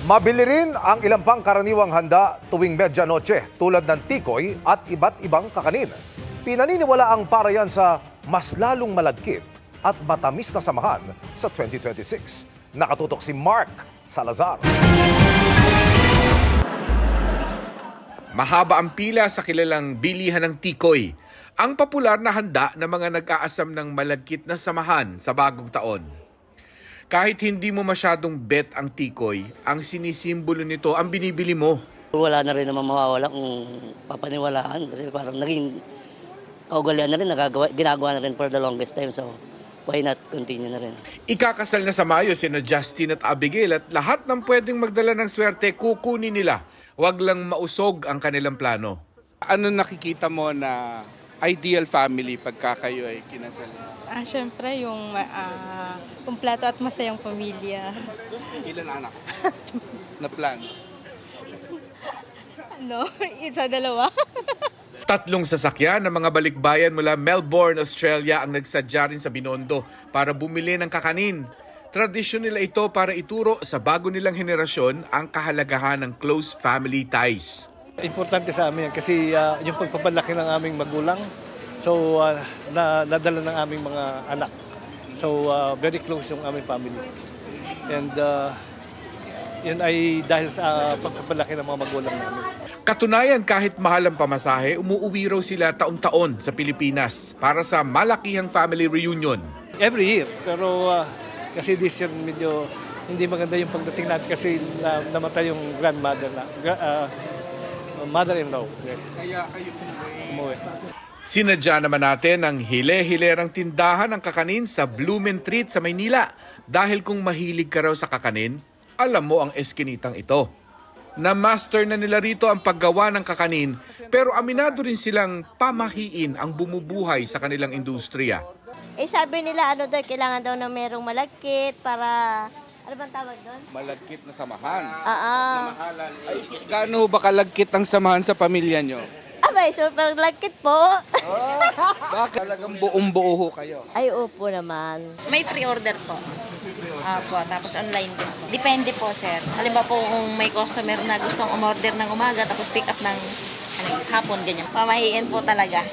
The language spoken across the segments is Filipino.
Mabili rin ang ilang pang karaniwang handa tuwing medyanoche tulad ng tikoy at iba't ibang kakanin. Pinaniniwala ang para yan sa mas lalong malagkit at matamis na samahan sa 2026. Nakatutok si Mark Salazar. Mahaba ang pila sa kilalang bilihan ng tikoy, ang popular na handa ng mga nag-aasam ng malagkit na samahan sa bagong taon. Kahit hindi mo masyadong bet ang tikoy, ang sinisimbolo nito ang binibili mo. Wala na rin naman mawawala kung papaniwalaan kasi parang naging kaugalian na rin, ginagawa na rin for the longest time. So why not continue na rin? Ikakasal na sa Mayo sina Justin at Abigail at lahat ng pwedeng magdala ng swerte kukunin nila. Huwag lang mausog ang kanilang plano. Ano nakikita mo na ideal family pagka kayo ay kinasal? Siyempre yung kumpleto at masayang pamilya. Ilan anak na plan? Isa, dalawa. 3 sasakyan ng mga balikbayan mula Melbourne, Australia ang nagsadya rin sa Binondo para bumili ng kakanin. Tradisyon nila ito para ituro sa bago nilang henerasyon ang kahalagahan ng close family ties. Importante sa amin yan kasi yung pagpapalaki ng aming magulang, so nadala ng aming mga anak. So very close yung aming family. And yan ay dahil sa pagpapalaki ng mga magulang namin. Katunayan, kahit mahal ang pamasahe, umuuwi raw sila taon-taon sa Pilipinas para sa malakihang family reunion. Every year, pero kasi this year medyo hindi maganda yung pagdating natin kasi namatay yung grandmother na, mother-in-law. Kaya kayo Umuwi. Sinadya naman natin ang hile-hilerang tindahan ng kakanin sa Blumentritt sa Maynila. Dahil kung mahilig ka raw sa kakanin, alam mo ang eskinitang ito. Na-master na nila rito ang paggawa ng kakanin, pero aminado rin silang pamahiin ang bumubuhay sa kanilang industriya. Sabi nila kailangan daw na merong malagkit para, ano bang tawag doon? malagkit na samahan. Oo. Ay, gaano ba kalagkit ang samahan sa pamilya nyo? Abay, super lagkit po. Bakit talagang buong-buo ho kayo? Ay, opo naman. May pre-order po. Apo, tapos online din po. Depende po, sir. Halimbawa po kung may customer na gustong umorder ng umaga tapos pick up ng hapon, ganyan. Pamahiin po talaga.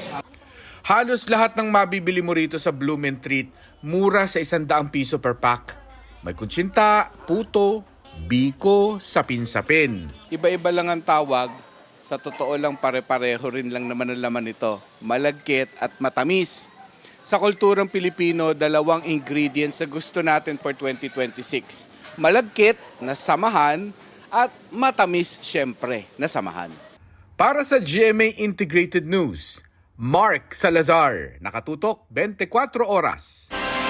Halos lahat ng mabibili mo rito sa Blumentritt, mura sa 100 piso per pack. May kutsinta, puto, biko, sapin-sapin. Iba-iba lang ang tawag. Sa totoo lang pare-pareho rin lang naman ang laman nito. Malagkit at matamis. Sa kulturang Pilipino, 2 ingredients na gusto natin for 2026. Malagkit na samahan at matamis syempre na samahan. Para sa GMA Integrated News, Mark Salazar, nakatutok 24 oras.